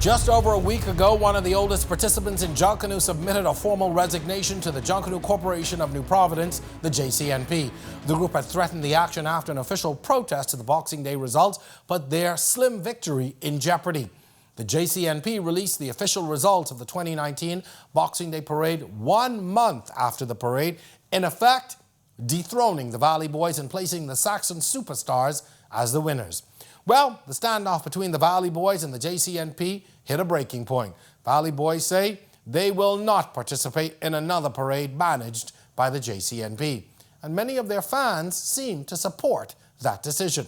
Just over a week ago, one of the oldest participants in Junkanoo submitted a formal resignation to the Junkanoo Corporation of New Providence, the JCNP. The group had threatened the action after an official protest to the Boxing Day results put their slim victory in jeopardy. The JCNP released the official results of the 2019 Boxing Day parade 1 month after the parade, in effect dethroning the Valley Boys and placing the Saxon Superstars as the winners. Well, the standoff between the Valley Boys and the JCNP hit a breaking point. Valley Boys say they will not participate in another parade managed by the JCNP. And many of their fans seem to support that decision.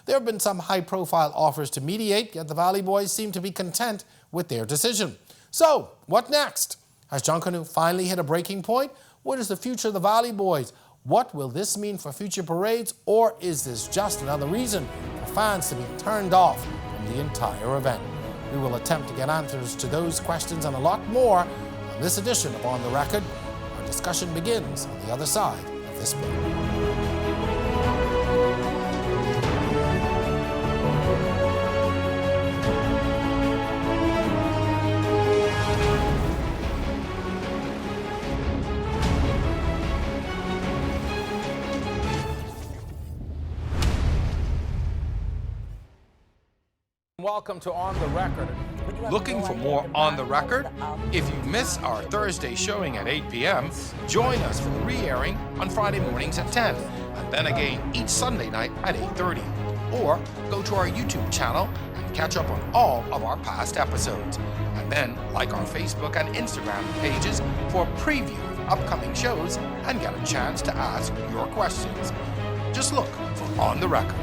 There have been some high-profile offers to mediate, yet the Valley Boys seem to be content with their decision. So, what next? Has Junkanoo finally hit a breaking point? What is the future of the Valley Boys? What will this mean for future parades, or is this just another reason for fans to be turned off from the entire event? We will attempt to get answers to those questions and a lot more on this edition of On the Record. Our discussion begins on the other side of this break. Welcome to On the Record. Looking for more On the Record? If you miss our Thursday showing at 8 p.m., join us for the re-airing on Friday mornings at 10, and then again each Sunday night at 8:30. Or go to our YouTube channel and catch up on all of our past episodes. And then like our Facebook and Instagram pages for a preview of upcoming shows and get a chance to ask your questions. Just look for On the Record.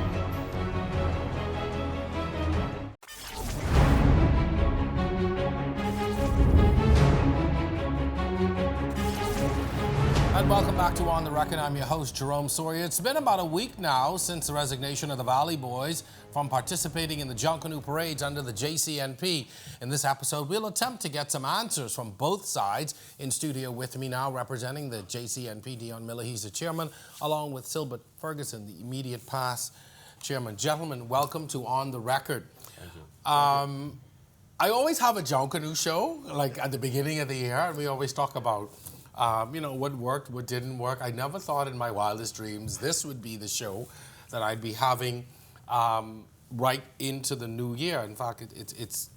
And welcome back to On the Record. I'm your host, Jerome Sawyer. It's been about a week now since the resignation of the Valley Boys from participating in the Junkanoo parades under the JCNP. In this episode, we'll attempt to get some answers from both sides. In studio with me now, representing the JCNP, Dion Miller. He's the chairman, along with Silbert Ferguson, the immediate past chairman. Gentlemen, welcome to On the Record. Thank you. I always have a Junkanoo show, like at the beginning of the year, and we always talk about what worked, what didn't work. I never thought in my wildest dreams this would be the show that I'd be having right into the new year. In fact, it's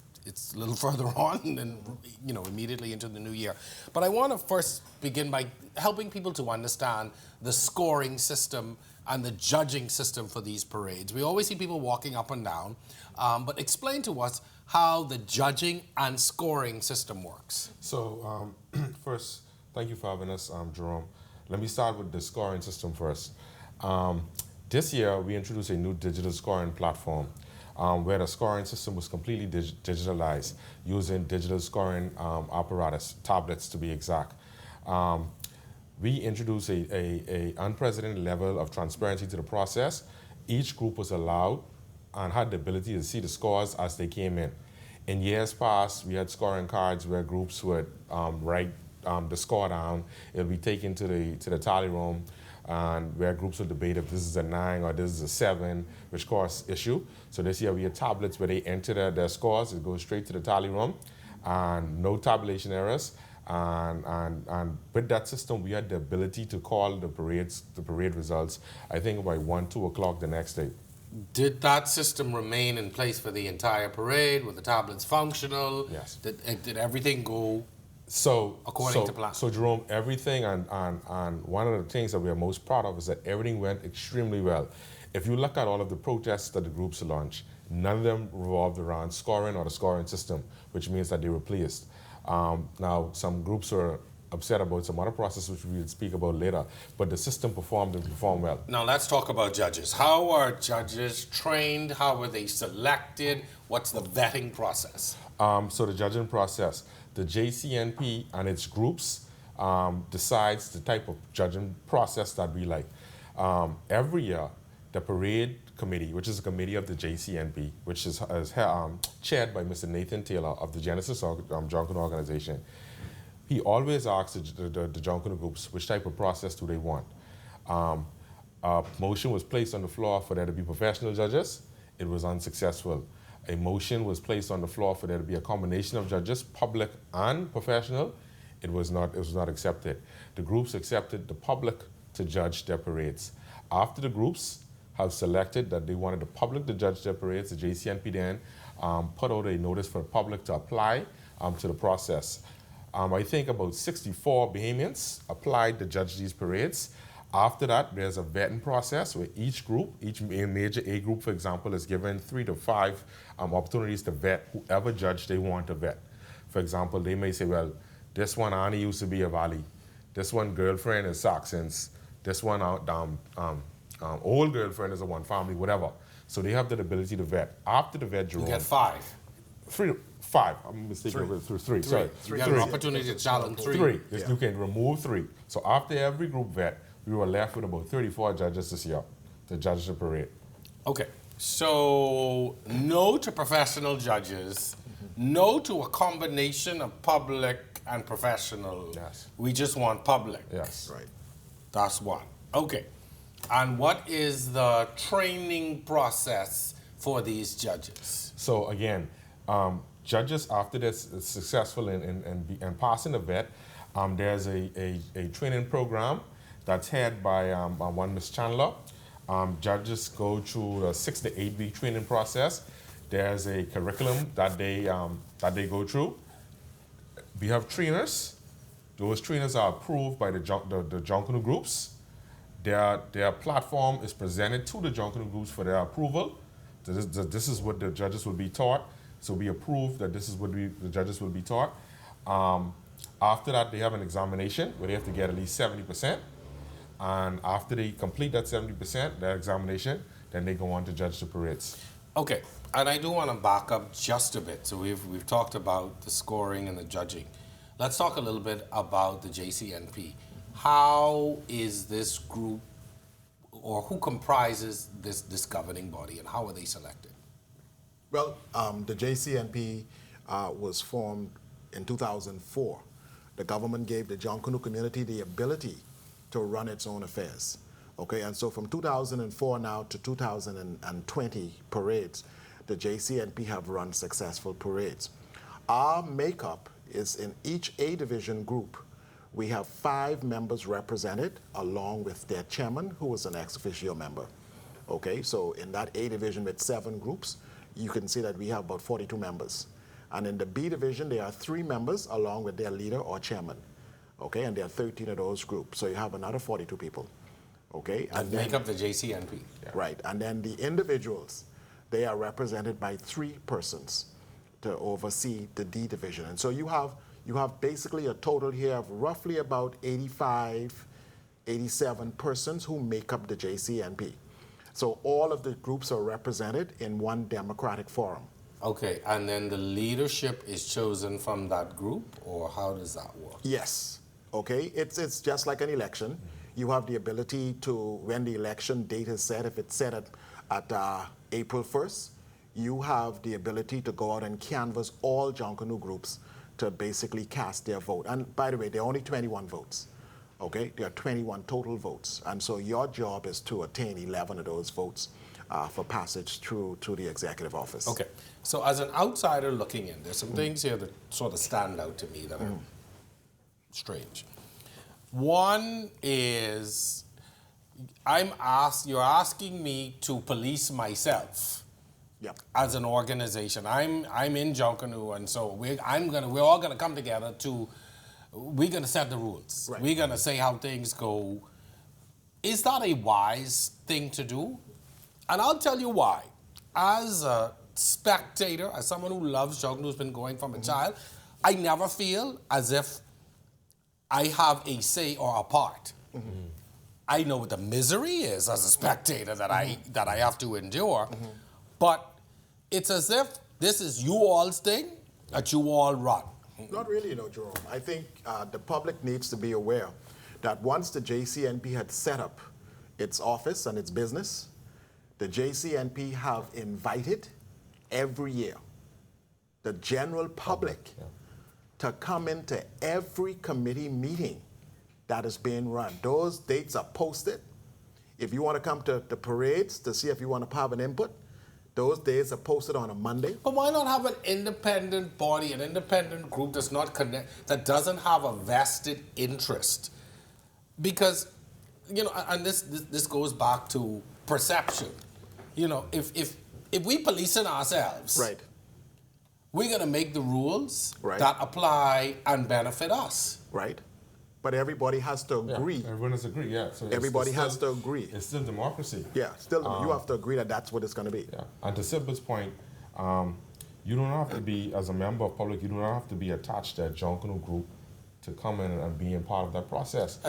a little further on than, immediately into the new year. But I want to first begin by helping people to understand the scoring system and the judging system for these parades. We always see people walking up and down, but explain to us how the judging and scoring system works. So first, thank you for having us, Jerome. Let me start with the scoring system first. This year, we introduced a new digital scoring platform where the scoring system was completely digitalized using digital scoring apparatus, tablets to be exact. We introduced a unprecedented level of transparency to the process. Each group was allowed and had the ability to see the scores as they came in. In years past, we had scoring cards where groups would write the score down. It'll be taken to the tally room, and where groups will debate if this is a 9 or this is a 7, which caused issue. So this year we had tablets where they enter their scores. It goes straight to the tally room, and no tabulation errors. And with that system, we had the ability to call the parade results, I think by 1, 2 o'clock the next day. Did that system remain in place for the entire parade? Were the tablets functional? Yes. Did everything go according to plan? So Jerome, everything, and one of the things that we are most proud of is that everything went extremely well. If you look at all of the protests that the groups launched, none of them revolved around scoring or the scoring system, which means that they were pleased. Now, some groups were upset about some other process, which we will speak about later, but the system performed well. Now let's talk about judges. How are judges trained? How are they selected? What's the vetting process? So the judging process, the JCNP and its groups decides the type of judging process that we like. Every year, the parade committee, which is a committee of the JCNP, which is chaired by Mr. Nathan Taylor of the Genesis Junkanoo organization, he always asks the Junkanoo groups which type of process do they want. A motion was placed on the floor for there to be professional judges. It was unsuccessful. A motion was placed on the floor for there to be a combination of judges, public and professional. It was not accepted. The groups accepted the public to judge their parades. After the groups have selected that they wanted the public to judge their parades, the JCNP then put out a notice for the public to apply to the process. I think about 64 Bahamians applied to judge these parades. After that, there's a vetting process where each group, each major A group, for example, is given 3 to 5 opportunities to vet whoever judge they want to vet. For example, they may say, well, this one Annie used to be a Valley. This one girlfriend is Saxons. This one old girlfriend is a one family, whatever. So they have the ability to vet. After the vet, Jerome, You get 5. 3 to 5. I'm mistaken through 3. Sorry. You get an opportunity to challenge 3. 3. Yes, you can remove 3. So after every group vet, we were left with about 34 judges this year to judge the parade. Okay, so no to professional judges, no to a combination of public and professional. Yes. We just want public. Yes. Right. That's one. Okay. And what is the training process for these judges? So again, judges after this is successful in passing the vet, there's a training program that's headed by one Ms. Chandler. Judges go through a 6 to 8 week training process. There's a curriculum that they go through. We have trainers. Those trainers are approved by the Junkanoo groups. Their platform is presented to the Junkanoo groups for their approval. This is what the judges will be taught. So we approve that this is what the judges will be taught. After that, they have an examination where they have to get at least 70%. And after they complete that 70%, that examination, then they go on to judge the parades. Okay, and I do want to back up just a bit. So we've talked about the scoring and the judging. Let's talk a little bit about the JCNP. How is this group, or who comprises this governing body, and how are they selected? Well, the JCNP was formed in 2004. The government gave the Junkanoo community the ability to run its own affairs. Okay, and so from 2004 now to 2020 parades, the JCNP have run successful parades. Our makeup is in each A division group, we have 5 members represented along with their chairman, who is an ex officio member. Okay, so in that A division with 7 groups, you can see that we have about 42 members. And in the B division, there are 3 members along with their leader or chairman. Okay, and there are 13 of those groups. So you have another 42 people. Okay, And make up the JCNP. right. And then the individuals, they are represented by 3 persons to oversee the D division. And so you have basically a total here of roughly about 85, 87 persons who make up the JCNP. So all of the groups are represented in one democratic forum. Okay, and then the leadership is chosen from that group, or how does that work? Yes. Okay, it's just like an election. You have the ability to, when the election date is set, if it's set at April 1st, you have the ability to go out and canvass all Junkanoo groups to basically cast their vote. And by the way, there are only 21 votes. Okay, there are 21 total votes. And so your job is to attain 11 of those votes for passage through to the executive office. Okay, so as an outsider looking in, there's some things here that sort of stand out to me that are strange. One is, you're asking me to police myself. Yep. As an organization. I'm in Junkanoo, and so we're all gonna come together we're gonna set the rules. Right. We're gonna say how things go. Is that a wise thing to do? And I'll tell you why. As a spectator, as someone who loves Junkanoo, who's been going from a child, I never feel as if I have a say or a part. I know what the misery is as a spectator that I have to endure, but it's as if this is you all's thing that you all run. Not really, Jerome. I think the public needs to be aware that once the JCNP had set up its office and its business, the JCNP have invited every year the general public to come into every committee meeting that is being run. Those dates are posted. If you want to come to the parades to see if you want to have an input, Those days are posted on a Monday. But why not have an independent body, an independent group that's not connect, that doesn't have a vested interest? Because, and this goes back to perception. If we policing ourselves, Right. we're gonna make the rules Right. that apply and benefit us. Right. But everybody has to agree. Yeah, everyone has agreed, yeah. So Everybody it's has still- to agree. It's still democracy. Yeah, still, you have to agree that that's what it's going to be. Yeah. And to Silbert's point, you don't have to be, as a member of public, you don't have to be attached to a Junkanoo group to come in and be a part of that process.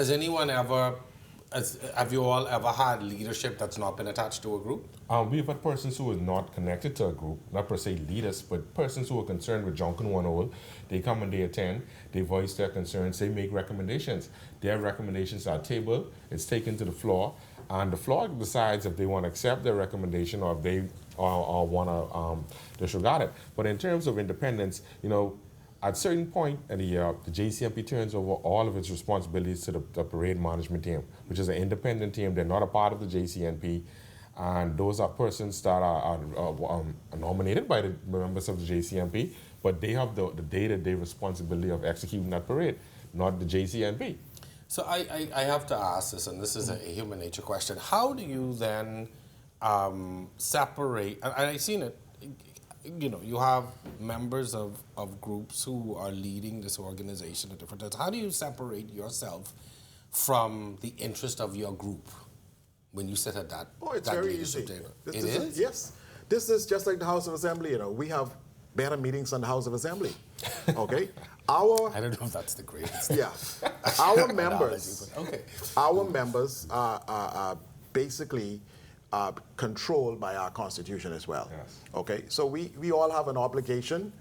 Have you all ever had leadership that's not been attached to a group? We've had persons who are not connected to a group, not per se leaders, but persons who are concerned with Junkanoo and all. They come and they attend, they voice their concerns, they make recommendations. Their recommendations are tabled, it's taken to the floor, and the floor decides if they want to accept their recommendation or if they want to disregard it. But in terms of independence, at a certain point in the year, the JCNP turns over all of its responsibilities to the parade management team, which is an independent team. They're not a part of the JCNP, and those are persons that are nominated by the members of the JCNP, but they have the day-to-day responsibility of executing that parade, not the JCNP. So I have to ask this, and this is a human nature question. How do you then separate, and I've seen it, you have members of groups who are leading this organization at different times. How do you separate yourself from the interest of your group when you sit at that, It's that very leadership easy. table? This It is? Yes. This is just like the House of Assembly. We have better meetings on the House of Assembly. Okay? I don't know if that's the greatest. Yeah. Our analogy, members, but okay. our members are basically controlled by our Constitution as well. Yes. Okay? So we all have an obligation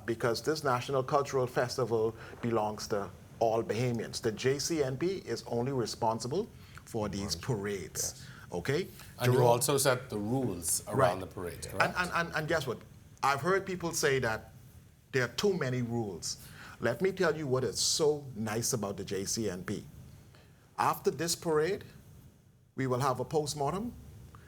because this National Cultural Festival belongs to all Bahamians. The JCNP is only responsible for these parades. Yes. Okay? And you Jerome- also set the rules around the parade, correct? And guess what? I've heard people say that there are too many rules. Let me tell you what is so nice about the JCNP. After this parade, we will have a postmortem,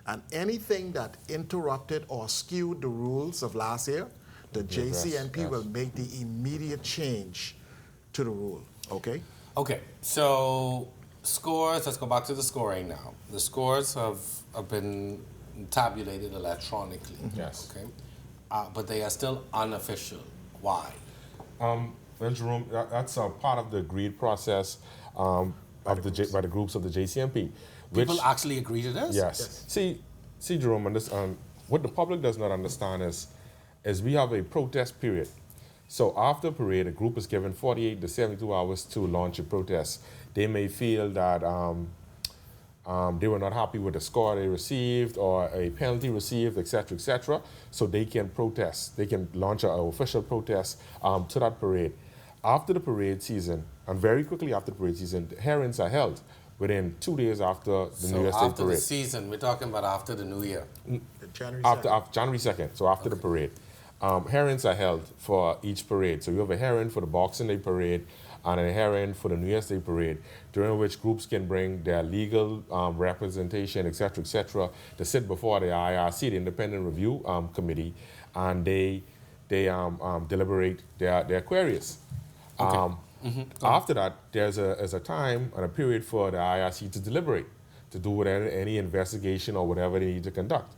and anything that interrupted or skewed the rules of last year, the JCNP yes. will make the immediate change to the rule. Okay? Okay, so scores, let's go back to the scoring now. The scores have been tabulated electronically. Yes. Okay, but they are still unofficial. Why? Well, Jerome, that's a part of the agreed process by the groups of the JCNP. People actually agree to this? Yes. See, Jerome, and this, what the public does not understand is we have a protest period. So after parade, a group is given 48 to 72 hours to launch a protest. They may feel that they were not happy with the score they received or a penalty received, etc., so they can protest. They can launch an official protest to that parade. After the parade season, and very quickly after the parade season, hearings are held within 2 days after the New Year's Day after parade. the season, we're talking about after the New Year. January After 2nd. January 2nd, so after the parade. Hearings are held for each parade. So you have a hearing for the Boxing Day parade and a hearing for the New Year's Day parade, during which groups can bring their legal representation, etc., to sit before the IRC, the Independent Review Committee, and they deliberate their queries. Okay. After that, there's a time and a period for the IRC to deliberate, to do whatever, any investigation or whatever they need to conduct.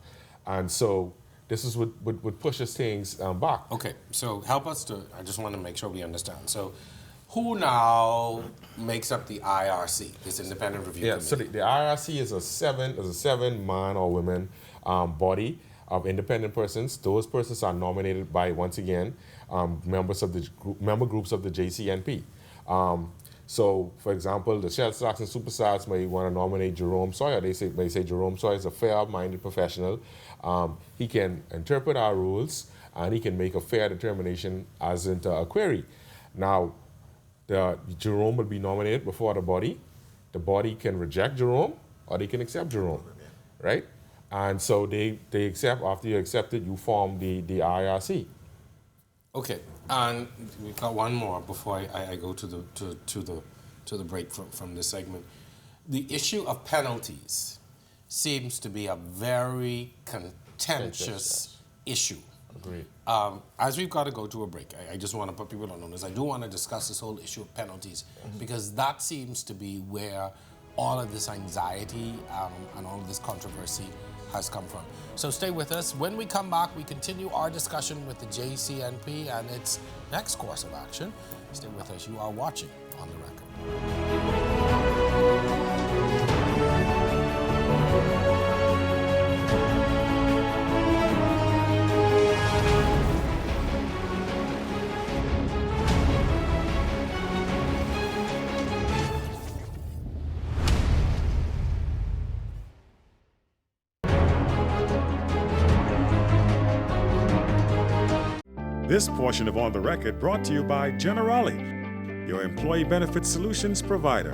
And so this is what pushes things back. Okay, so help us I just want to make sure we understand. So who now makes up the IRC, this Independent Review Yeah, Committee? so the IRC is a seven man or women body of independent persons. Those persons are nominated by, once again, members of the member groups of the JCNP. So, for example, the Shell Stocks and Superstars may want to nominate Jerome Sawyer. They may say Jerome Sawyer is a fair-minded professional. He can interpret our rules, and he can make a fair determination as into a query. Now, Jerome will be nominated before the body. The body can reject Jerome, or they can accept Jerome, right? And so they accept. After you accept it, you form the IRC. Okay, and we've got one more before I go to the break from this segment. The issue of penalties seems to be a very contentious issue. Agreed. As we've got to go to a break, I just want to put people on notice. I do want to discuss this whole issue of penalties because that seems to be where all of this anxiety and all of this controversy has come from. So stay with us. When we come back, we continue our discussion with the JCNP and its next course of action. Stay with us. You are watching On the Record. This portion of On the Record brought to you by Generali, your employee benefits solutions provider.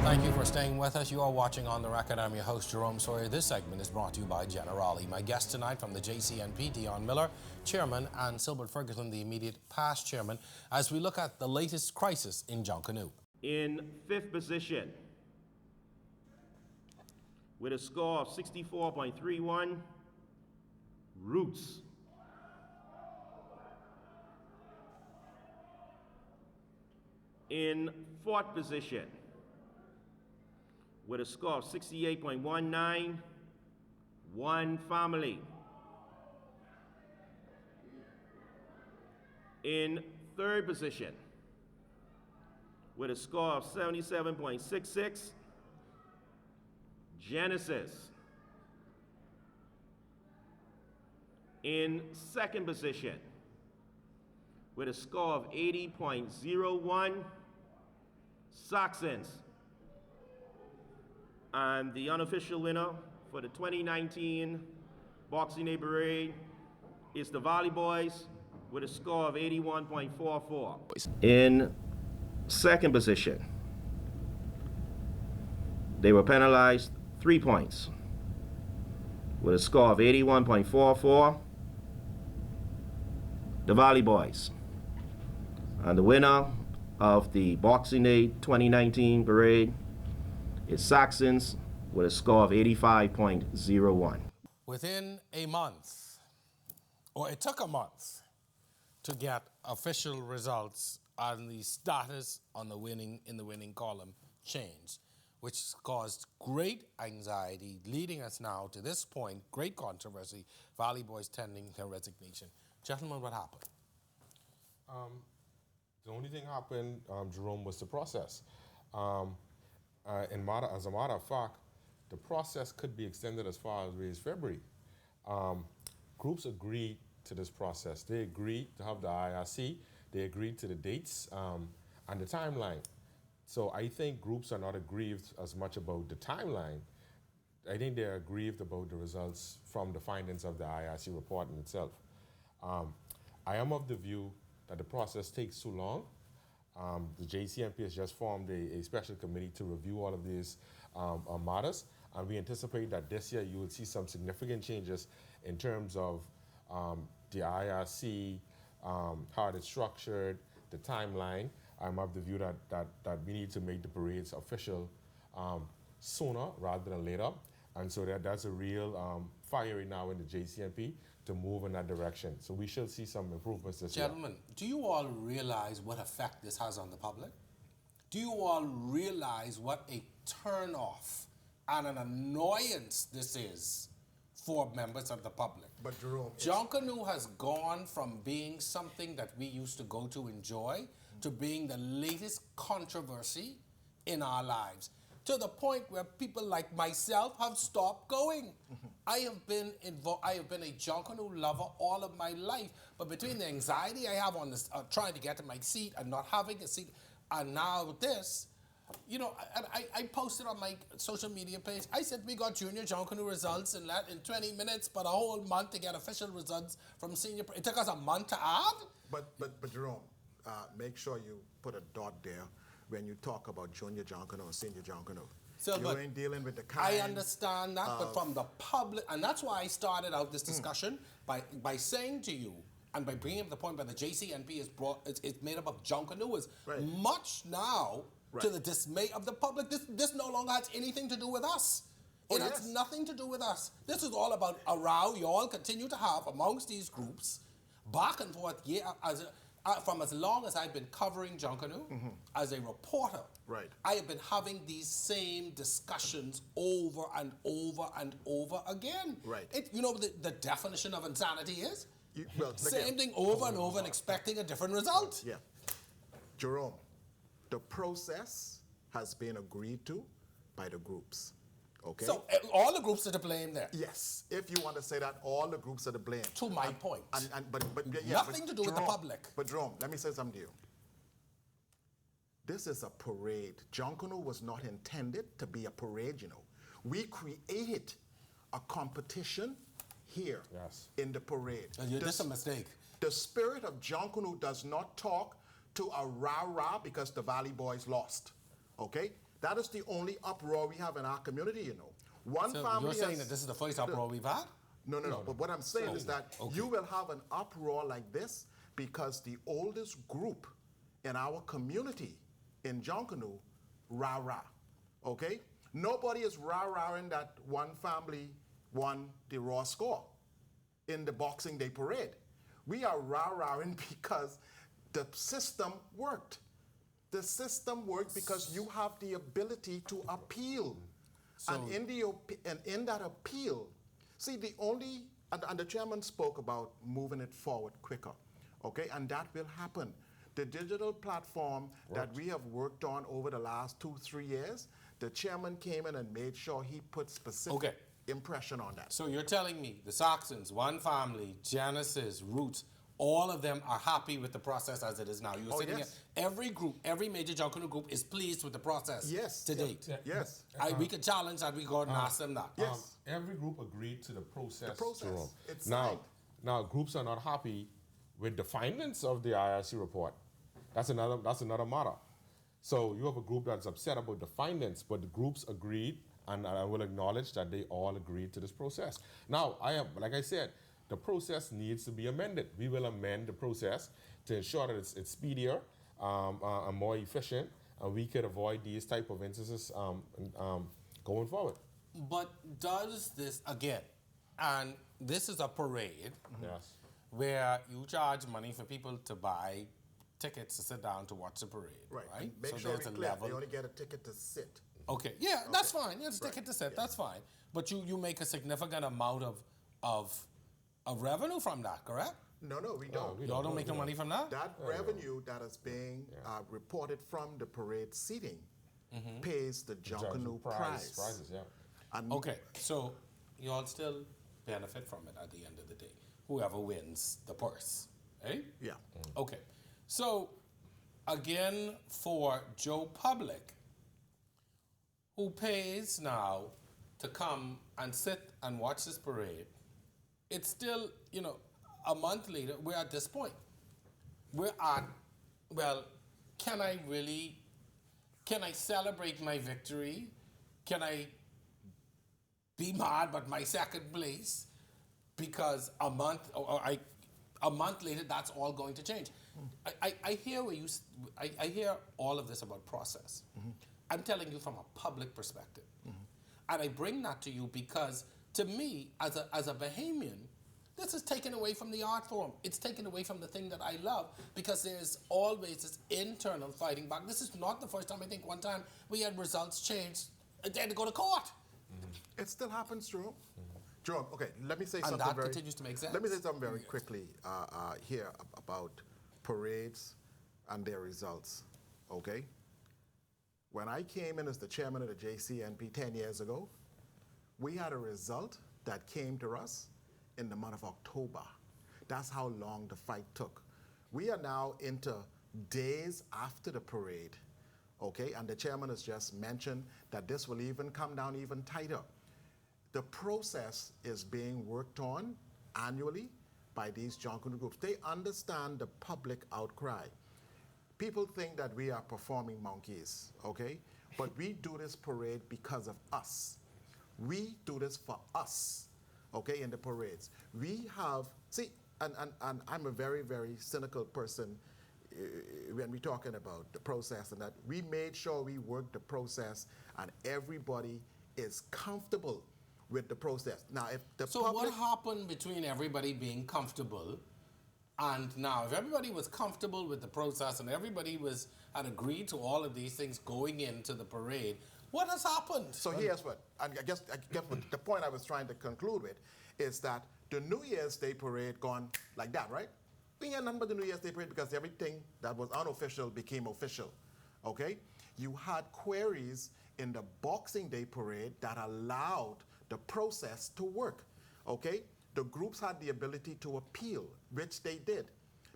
Thank you for staying with us. You are watching On the Record. I'm your host, Jerome Sawyer. This segment is brought to you by Generali. My guest tonight from the JCNP, Dion Miller, Chairman, and Silbert Ferguson, the immediate past Chairman, as we look at the latest crisis in Junkanoo. In fifth position, with a score of 64.31, Roots. In fourth position, with a score of 68.19, One Family. In third position, with a score of 77.66, Genesis. In second position, with a score of 80.01, Saxons. And the unofficial winner for the 2019 Boxing Day Parade is the Valley Boys with a score of 81.44. In second position, they were penalized 3 points with a score of 81.44, the Valley Boys. And the winner of the Boxing Day 2019 parade is Saxons with a score of 85.01. Within a month, or it took a month, to get official results on the status on the winning column changed, which caused great anxiety, leading us now to this point, great controversy, Valley Boys tending their resignation. Gentlemen, what happened? The only thing happened, Jerome, was the process. As a matter of fact, the process could be extended as far as February. Groups agreed to this process. They agreed to have the IRC. They agreed to the dates and the timeline. So I think groups are not aggrieved as much about the timeline. I think they're aggrieved about the results from the findings of the IRC report in itself. I am of the view that the process takes too long. The JCNP has just formed a special committee to review all of these matters, and we anticipate that this year you will see some significant changes in terms of the IRC, how it's structured, the timeline. I'm of the view that we need to make the parades official sooner rather than later, and so that's a real fire right now in the JCNP to move in that direction. So we shall see some improvements this year. Gentlemen, do you all realize what effect this has on the public? Do you all realize what a turnoff and an annoyance this is for members of the public? But Jerome, Junkanoo has gone from being something that we used to go to enjoy to being the latest controversy in our lives, to the point where people like myself have stopped going. I have been involved. I have been a Junkanoo lover all of my life, but between the anxiety I have on this, trying to get to my seat and not having a seat, and now this, you know, I posted on my social media page. I said we got junior Junkanoo results in 20 minutes, but a whole month to get official results from senior. It took us a month to add. But Jerome, make sure you put a dot there when you talk about junior Junkanoo and senior Junkanoo. So, you ain't dealing with the kind. I understand that, but from the public, and that's why I started out this discussion by saying to you, and by bringing up the point where the JCNP is it's made up of Junkanooers, Right. much now to Right. the dismay of the public. This no longer has anything to do with us. Oh, It has yes. nothing to do with us. This is all about a row you all continue to have amongst these groups, back and forth, from as long as I've been covering Junkanoo as a reporter. Right. I have been having these same discussions over and over and over again. Right. You know what the definition of insanity is? Well, Same thing over and over and expecting a different result. Yeah. Jerome, the process has been agreed to by the groups. Okay? So all the groups are to blame there. yes, if you want to say that, all the groups are to blame. To my point. But yeah, Nothing but to do with the Jerome, public. But Jerome, let me say something to you. This is a parade. Junkanoo was not intended to be a parade, you know. We created a competition here Yes. in the parade. That's a mistake. The spirit of Junkanoo does not talk to a rah-rah because the Valley Boys lost. Okay? That is the only uproar we have in our community, you know. One So family you're saying has- that this is the first uproar we've had? No. But what I'm saying is that Okay. you will have an uproar like this because the oldest group in our community in Junkanoo, rah-rah. Okay? Nobody is rah-rahing that one family won the raw score in the Boxing Day parade. We are rah-rahing because the system worked. The system worked because you have the ability to appeal. And in that appeal, see, the only, and the chairman spoke about moving it forward quicker, okay? And that will happen. The digital platform that we have worked on over the last 2-3 years, the chairman came in and made sure he put specific impression on that. So you're telling me the Saxons, One Family, Genesis, Roots, all of them are happy with the process as it is now. You're sitting yes. here, every group, every major Junkanoo group is pleased with the process Yes. to date. Yes. We could challenge that, we go and ask them that. Yes. Every group agreed to the process. The process. Jerome. It's now, signed. now groups are not happy with the findings of the IRC report. That's another matter. So you have a group that's upset about the findings, but the groups agreed, and I will acknowledge that they all agreed to this process. Now, like I said, the process needs to be amended. We will amend the process to ensure that it's speedier and more efficient, and we could avoid these type of instances going forward. But does this, again, and this is a parade Yes. where you charge money for people to buy tickets to sit down to watch the parade, right? And make So sure there's we a clear, level. they only get a ticket to sit. Okay, yeah, that's fine. Yeah, it's Right. ticket to sit, Yeah. that's fine. But you make a significant amount of revenue from that, correct? No, we don't. Y'all don't make no money from that? That revenue that is being reported from the parade seating pays the Junkanoo prize. Prizes, yeah. And Okay, so y'all still benefit from it at the end of the day. Whoever wins the purse, eh? Yeah. Okay, so again, for Joe Public, who pays now to come and sit and watch this parade, it's still, a month later, we're at this point. We're at, well, can I celebrate my victory? Can I be mad about my second place? Because a month later, that's all going to change. I hear I hear all of this about process. I'm telling you from a public perspective. And I bring that to you because, to me, as a Bahamian, this is taken away from the art form. It's taken away from the thing that I love because there's always this internal fighting back. This is not the first time. I think one time we had results changed. They had to go to court. it still happens, Jerome. Jerome, okay, let me say And something that very... continues to make sense. Let me say something very quickly here about parades and their results, okay? When I came in as the chairman of the JCNP 10 years ago, we had a result that came to us in the month of October. That's how long the fight took. We are now into days after the parade, okay? And the chairman has just mentioned that this will even come down even tighter. The process is being worked on annually by these Junkanoo groups. They understand the public outcry. People think that we are performing monkeys, okay? But we do this parade because of us. We do this for us, okay, in the parades. We have, see, and I'm a very, very cynical person when we're talking about the process, and that we made sure we worked the process and everybody is comfortable with the process. Now, if the So public... what happened between everybody being comfortable and now? If everybody was comfortable with the process and everybody had agreed to all of these things going into the parade, what has happened? So here's what, and I guess what the point I was trying to conclude with is that the New Year's Day parade gone like that, right? We had nothing but the New Year's Day parade because everything that was unofficial became official, okay? You had queries in the Boxing Day parade that allowed the process to work, okay? The groups had the ability to appeal, which they did.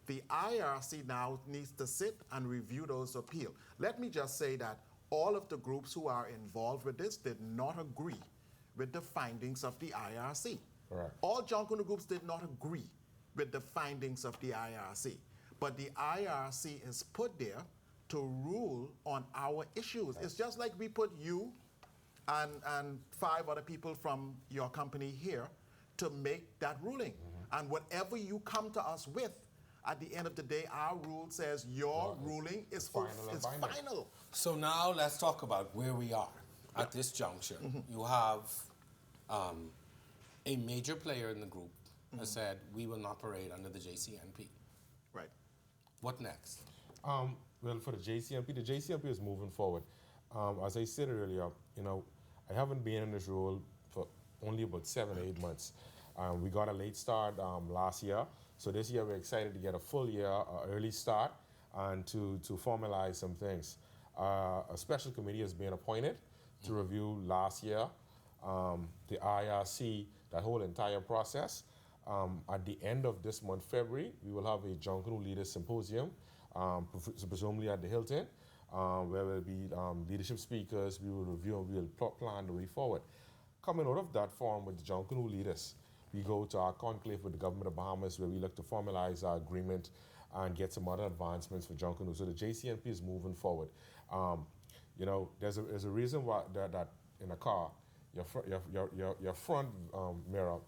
The IRC now needs to sit and review those appeals. Let me just say that all of the groups who are involved with this did not agree with the findings of the IRC. Correct. All Junkanoo groups did not agree with the findings of the IRC. But the IRC is put there to rule on our issues. It's just like we put you and 5 other people from your company here to make that ruling. And whatever you come to us with, at the end of the day, our rule says your ruling is final. So now let's talk about where we are at this juncture. You have a major player in the group has said we will not parade under the JCNP. Right. What next? Well, for the JCNP is moving forward. As I said earlier, I haven't been in this role for only about 7 or 8 months. We got a late start last year, so this year we're excited to get a full year, early start, and to formalize some things. A special committee has been appointed to review last year, the IRC, that whole entire process. At the end of this month, February, we will have a Junkanoo Leaders Symposium, presumably at the Hilton, where there will be leadership speakers. We will review and we will plan the way forward. Coming out of that forum with the Junkanoo leaders, we go to our conclave with the government of Bahamas, where we look to formalize our agreement and get some other advancements for Junkanoo. So the JCNP is moving forward. There's a reason why that in a car, your front mirror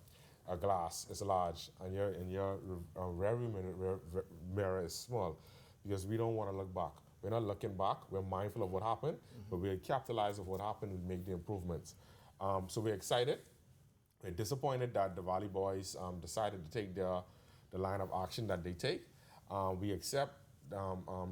glass is large and your rear mirror is small, because we don't want to look back. We're not looking back. We're mindful of what happened, but we'll capitalize on what happened and make the improvements. So we're excited. We're disappointed that the Valley Boys decided to take the line of action that they take. We accept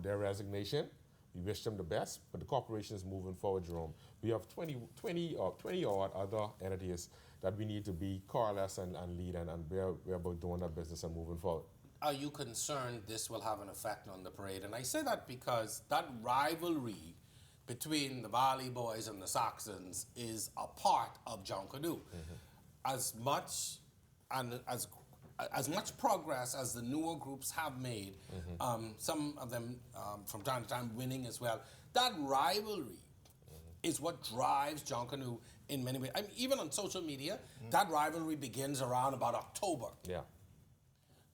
their resignation. We wish them the best, but the corporation is moving forward, Jerome. We have 20 odd other entities that we need to be coalesce and lead, and we're about doing that business and moving forward. Are you concerned this will have an effect on the parade? And I say that because that rivalry between the Valley Boys and the Saxons is a part of Junkanoo. As much progress as the newer groups have made, some of them from time to time winning as well, that rivalry is what drives Junkanoo in many ways. I mean, even on social media, that rivalry begins around about October. Yeah.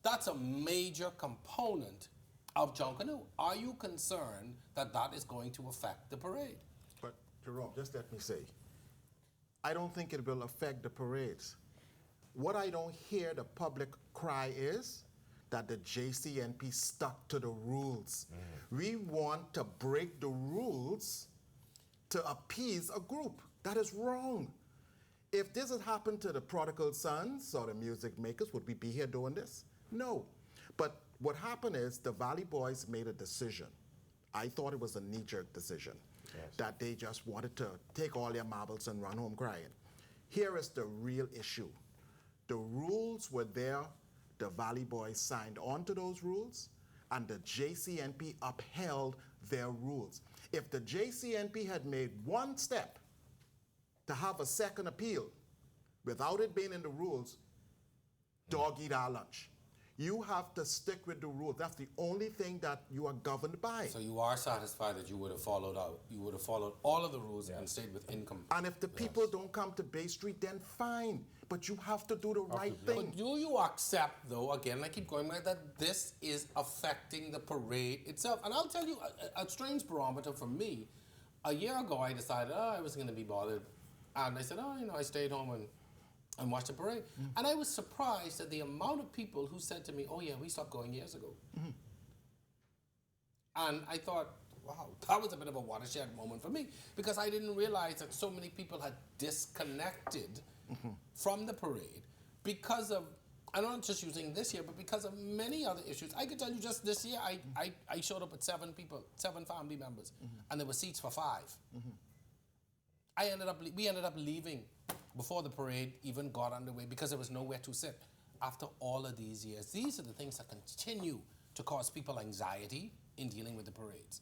That's a major component of Junkanoo. Are you concerned that that is going to affect the parade? But, Jerome, just let me say, I don't think it will affect the parades. What I don't hear the public cry is that the JCNP stuck to the rules. We want to break the rules to appease a group. That is wrong. If this had happened to the Prodigal Sons or the music makers, would we be here doing this? No. But what happened is the Valley Boys made a decision. I thought it was a knee-jerk decision, that they just wanted to take all their marbles and run home crying. Here is the real issue. The rules were there. The Valley Boys signed on to those rules, and the JCNP upheld their rules. If the JCNP had made one step to have a second appeal without it being in the rules, dog eat our lunch. You have to stick with the rules. That's the only thing that you are governed by. So you are satisfied that you would have followed all of the rules and stayed within compliance. And if the people don't come to Bay Street, then fine. But you have to do the right thing. But do you accept, though, again, I keep going back, that this is affecting the parade itself? And I'll tell you, a strange barometer for me, a year ago I decided, I wasn't going to be bothered. And I said, I stayed home and and watch the parade. And I was surprised at the amount of people who said to me, oh yeah, we stopped going years ago. And I thought, wow, that was a bit of a watershed moment for me, because I didn't realize that so many people had disconnected from the parade because of, I'm not just using this year, but because of many other issues. I could tell you just this year, I showed up with 7 people, 7 family members, and there were seats for 5. We ended up leaving before the parade even got underway because there was nowhere to sit. After all of these years, these are the things that continue to cause people anxiety in dealing with the parades.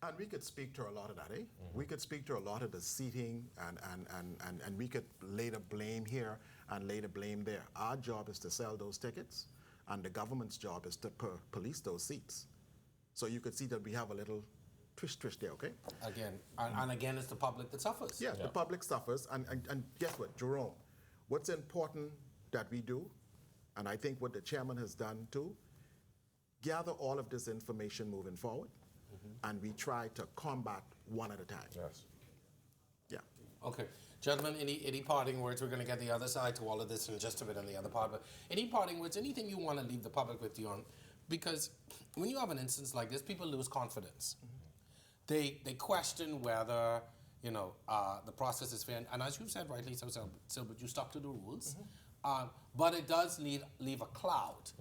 And we could speak to a lot of that, eh? We could speak to a lot of the seating, and we could lay the blame here and lay the blame there. Our job is to sell those tickets, and the government's job is to police those seats. So you could see that we have a little twist there, okay? Again, and again, it's the public that suffers. Yeah, the public suffers, and guess what, Jerome? What's important that we do, and I think what the chairman has done too, gather all of this information moving forward, and we try to combat one at a time. Yes. Yeah. Okay. Gentlemen, any parting words? We're going to get the other side to all of this in just a bit on the other part, but any parting words, anything you want to leave the public with, Dion? Because when you have an instance like this, people lose confidence. They question whether, you know, the process is fair. And as you said rightly, so Silbert, you stuck to the rules. But it does leave a cloud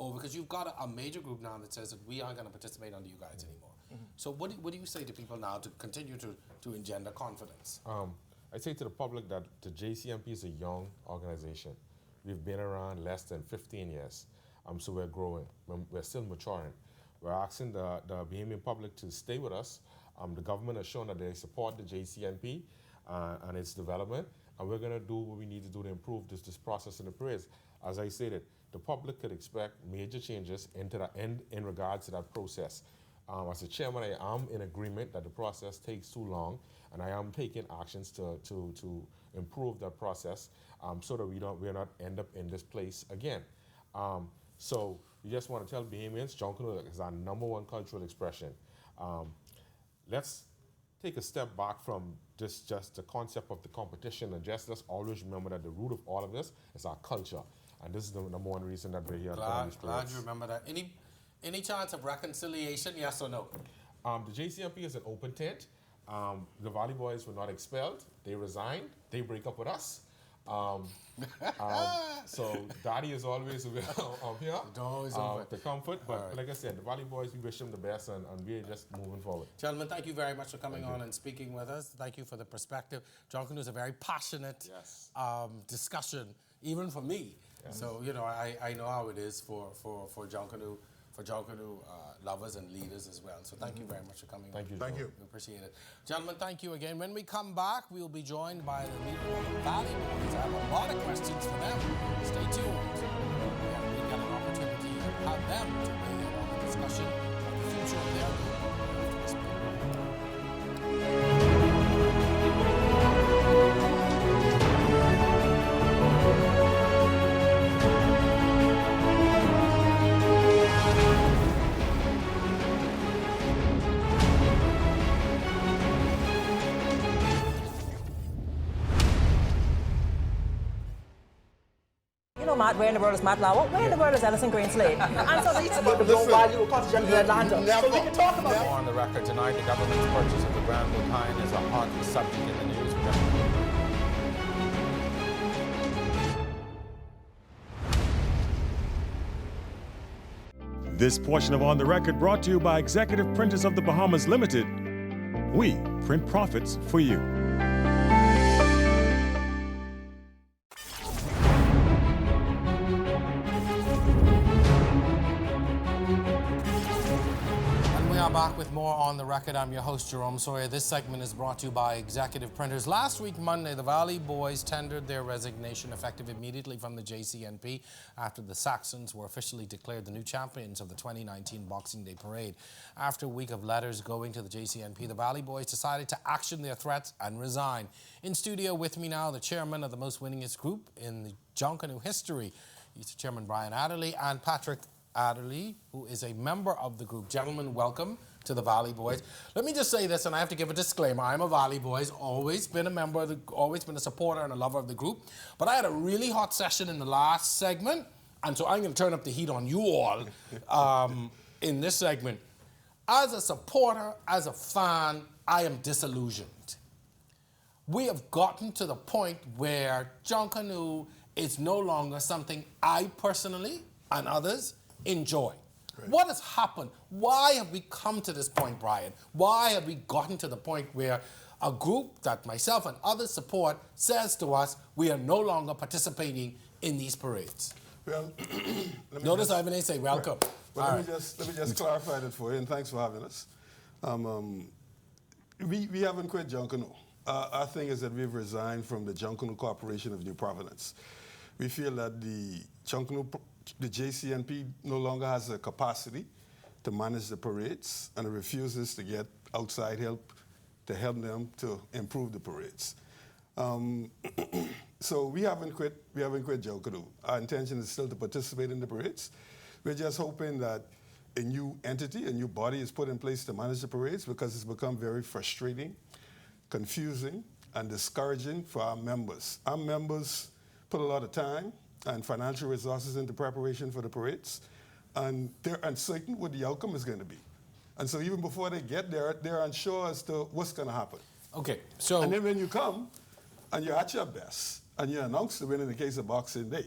over, because you've got a major group now that says that we aren't going to participate under you guys anymore. So what do you say to people now to continue to engender confidence? I say to the public that the JCNP is a young organization. We've been around less than 15 years, so we're growing. We're still maturing. We're asking the Bahamian public to stay with us. The government has shown that they support the JCNP and its development, and we're going to do what we need to do to improve this process in the parades. As I stated, the public could expect major changes in regards to that process. As a chairman, I am in agreement that the process takes too long, and I am taking actions to improve that process so that we're not end up in this place again. So we just want to tell Bahamians, Junkanoo is our #1 cultural expression. Let's take a step back from just the concept of the competition, and let's always remember that the root of all of this is our culture. And this is the #1 reason that we're here. Glad you remember that. Any chance of reconciliation, yes or no? The JCNP is an open tent. The Valley Boys were not expelled. They resigned. They break up with us. So Daddy is always here to comfort. But like I said, the Valley Boys, we wish them the best, and we're just moving forward. Gentlemen, thank you very much for coming on and speaking with us. Thank you for the perspective. Junkanoo is a very passionate discussion, even for me. Yes. So, you know, I know how it is for Junkanoo, lovers and leaders as well. So thank you very much for coming on. Thank you. We appreciate it. Gentlemen, thank you again. When we come back, we'll be joined by the leader of the Valley Boys. I have a lot of questions for them. Stay tuned. We've got an opportunity to have them to weigh in on the discussion of the future of their group. Matt, where in the world is Matt Lauer? Where in the world is Ellison Greenslade? And so it's about the low value of contingent in Atlanta. So we can talk about More on the record tonight, the government's purchase of the Grand Botine is a hot subject in the news. This portion of On the Record brought to you by Executive Printers of the Bahamas Limited. We print profits for you. Back with more On the Record. I'm your host, Jerome Sawyer. This segment is brought to you by Executive Printers. Last week, Monday, the Valley Boys tendered their resignation effective immediately from the JCNP after the Saxons were officially declared the new champions of the 2019 Boxing Day Parade. After a week of letters going to the JCNP, the Valley Boys decided to action their threats and resign. In studio with me now, the chairman of the most winningest group in the Junkanoo history. He's Chairman Brian Adderley and Patrick Adderley, who is a member of the group. Gentlemen, welcome to the Valley Boys. Let me just say this, and I have to give a disclaimer. I'm a Valley Boys, always been a member of always been a supporter and a lover of the group. But I had a really hot session in the last segment, and so I'm going to turn up the heat on you all in this segment. As a supporter, as a fan, I am disillusioned. We have gotten to the point where Junkanoo is no longer something I personally and others enjoy. Right. What has happened? Why have we come to this point, Brian? Why have we gotten to the point where a group that myself and others support says to us we are no longer participating in these parades? Well, notice I haven't say welcome. Right. Well, let me just clarify that for you, and thanks for having us. We haven't quit Junkanoo. Our thing is that we've resigned from the Junkanoo Corporation of New Providence. We feel that the JCNP no longer has the capacity to manage the parades, and it refuses to get outside help to help them to improve the parades. So we haven't quit Junkanoo. Our intention is still to participate in the parades. We're just hoping that a new entity, a new body is put in place to manage the parades, because it's become very frustrating, confusing, and discouraging for our members. Our members put a lot of time and financial resources into preparation for the parades, and they're uncertain what the outcome is going to be. And so even before they get there, they're unsure as to what's going to happen. Okay, so... And then when you come, and you're at your best, and you announce the win in the case of Boxing Day,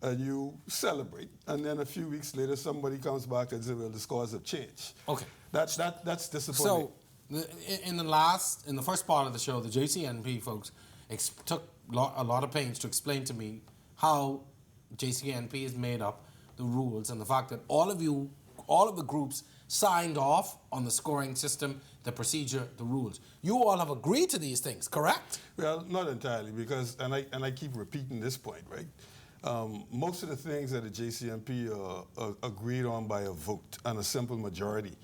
and you celebrate, and then a few weeks later, somebody comes back and says, well, the scores have changed. Okay. That's disappointing. So, in the first part of the show, the JCNP folks took a lot of pains to explain to me how JCNP is made up, the rules, and the fact that all of the groups signed off on the scoring system, the procedure, the rules. You all have agreed to these things, correct? Well, not entirely, because, and I keep repeating this point, right? Most of the things that the JCNP are agreed on by a vote and a simple majority.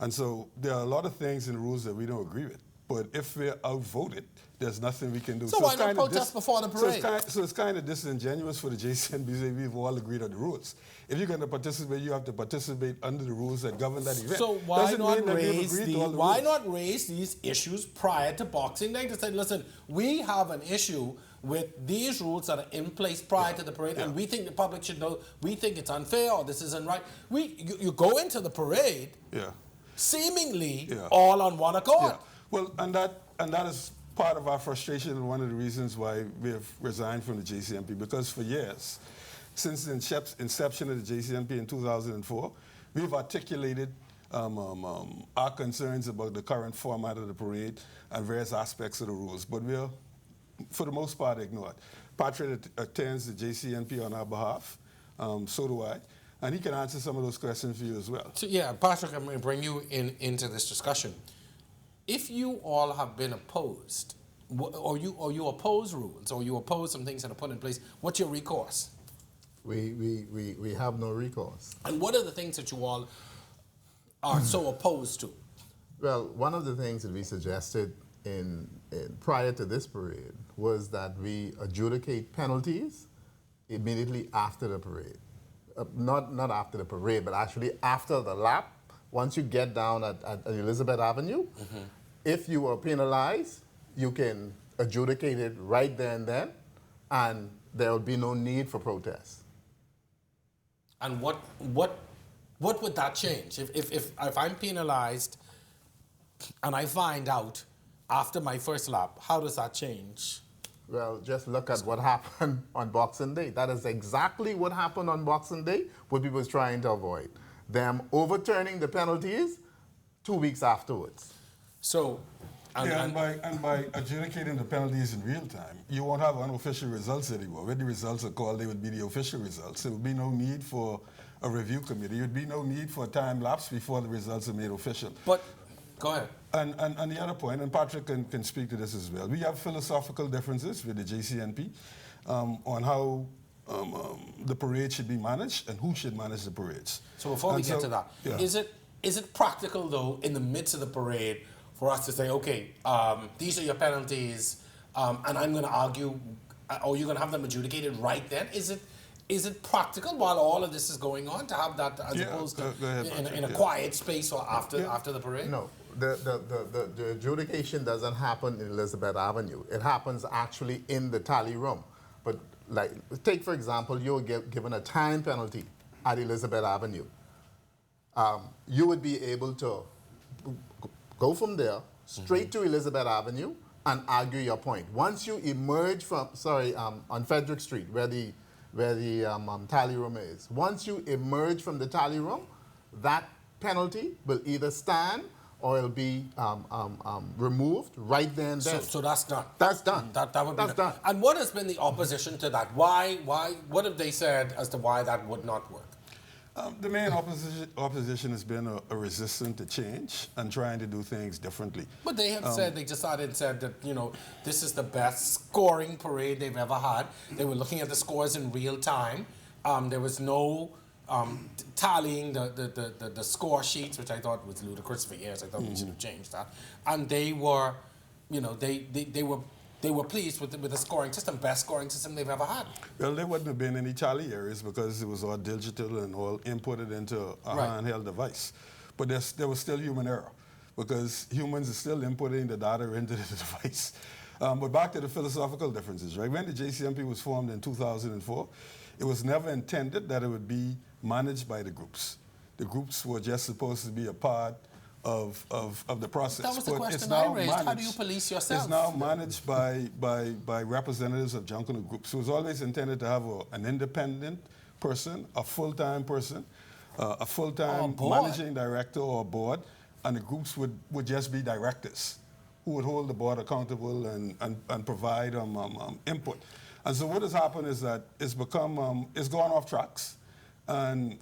And so there are a lot of things in the rules that we don't agree with. But if we're outvoted, there's nothing we can do. So why not protest before the parade? So it's kind of disingenuous for the JCNP to say we've all agreed on the rules. If you're going to participate, you have to participate under the rules that govern that event. So why not raise these issues prior to Boxing Day to say, listen, we have an issue with these rules that are in place prior to the parade, and we think the public should know, we think it's unfair or this isn't right. You go into the parade seemingly all on one accord. Yeah. Well, and that is part of our frustration, and one of the reasons why we have resigned from the JCNP, because for years, since the inception of the JCNP in 2004, we've articulated our concerns about the current format of the parade and various aspects of the rules, but we're, for the most part, ignored. Patrick attends the JCNP on our behalf, so do I, and he can answer some of those questions for you as well. So, yeah, Patrick, I'm going to bring you into this discussion. If you all have been opposed, or you oppose rules, or you oppose some things that are put in place, what's your recourse? We have no recourse. And what are the things that you all are so opposed to? Well, one of the things that we suggested prior to this parade was that we adjudicate penalties immediately after the parade. Not after the parade, but actually after the lap. Once you get down at Elizabeth Avenue, if you are penalized, you can adjudicate it right there and then, and there will be no need for protest. And what would that change? If I'm penalized and I find out after my first lap, how does that change? Well, just look at what happened on Boxing Day. That is exactly what happened on Boxing Day, what people was trying to avoid. Them overturning the penalties 2 weeks afterwards. So, and by adjudicating the penalties in real time, you won't have unofficial results anymore. When the results are called, they would be the official results. There would be no need for a review committee. There would be no need for a time lapse before the results are made official. But, go ahead. And the other point, and Patrick can speak to this as well, we have philosophical differences with the JCNP on how the parade should be managed and who should manage the parades. So before we get to that, is it practical though in the midst of the parade for us to say, okay, these are your penalties, and I'm going to argue, or you're going to have them adjudicated right then? Is is it practical while all of this is going on to have that as opposed to go ahead, Patrick, in a quiet space or after the parade? No, the adjudication doesn't happen in Elizabeth Avenue. It happens actually in the tally room. But like, take for example, you're given a time penalty at Elizabeth Avenue. You would be able to go from there straight to Elizabeth Avenue and argue your point. Once you emerge from, on Frederick Street, where the tally room is, once you emerge from the tally room, that penalty will either stand or it'll be removed right then and there. So that's done. That's done. That's done. And what has been the opposition to that? Why? What have they said as to why that would not work? The main opposition has been a resistance to change and trying to do things differently. But they have said, they just started and said that, this is the best scoring parade they've ever had. They were looking at the scores in real time. There was no tallying the score sheets, which I thought was ludicrous for years. I thought we should have changed that. And they were, they were pleased with the scoring system, best scoring system they've ever had. Well, there wouldn't have been any tally areas because it was all digital and all inputted into a handheld device. But there was still human error because humans are still inputting the data into the device. But back to the philosophical differences, right? When the JCNP was formed in 2004, it was never intended that it would be managed by the groups. The groups were just supposed to be a part of the process. That was the but question it's now I raised. managed, how do you police yourself? It's now managed by representatives of Junkanoo groups. It was always intended to have an independent person, a full-time person, a full-time managing director or board, and the groups would just be directors who would hold the board accountable and provide input. And so what has happened is that it's become, it's gone off tracks. And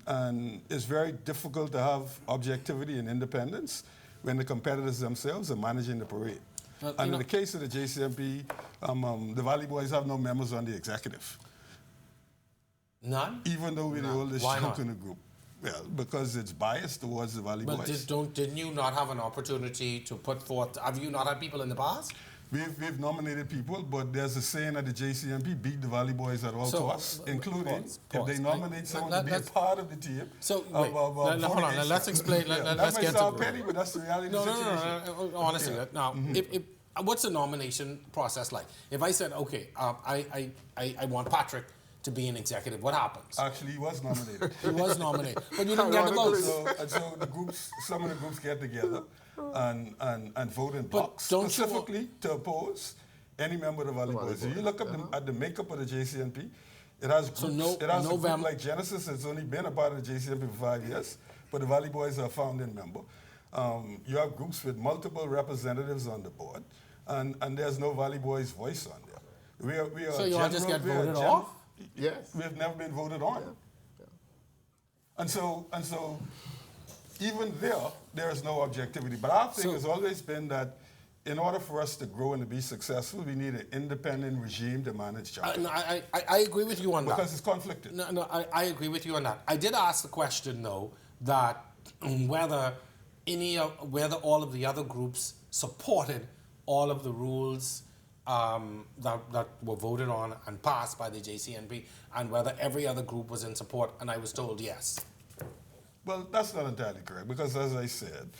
it's very difficult to have objectivity and independence when the competitors themselves are managing the parade. Well, and in the case of the JCNP, the Valley Boys have no members on the executive. None? Even though we're the oldest Junkanoo group. Well, because it's biased towards the Valley Boys. Didn't you not have an opportunity to put forth, have you not had people in the past? We've nominated people, but there's a saying that the JCNP beat the Valley Boys at all costs, including if they nominate someone to be a part of the team. So, wait, hold on, let's explain, let's get to sound petty, but that's the reality of the situation. No, honestly, now, what's the nomination process like? If I said, okay, I want Patrick to be an executive, what happens? Actually, he was nominated. He was nominated, but you didn't get the votes. So the groups, some of the groups get together and vote in blocks specifically to oppose any member of the Valley Boys. If you look at the makeup of the JCNP, it has groups. It has a group like Genesis that's only been a part of the JCNP for 5 years, but the Valley Boys are a founding member. You have groups with multiple representatives on the board, and there's no Valley Boys voice on there. We are so you all just get voted off? Yes. We have never been voted on. Yeah. And so even there is no objectivity. But our thing has always been that in order for us to grow and to be successful, we need an independent regime to manage Junkanoo. I agree with you on that. Because it's conflicted. No, I agree with you on that. I did ask the question, though, that whether all of the other groups supported all of the rules that were voted on and passed by the JCNP, and whether every other group was in support, and I was told yes. Well, that's not entirely correct, because as I said,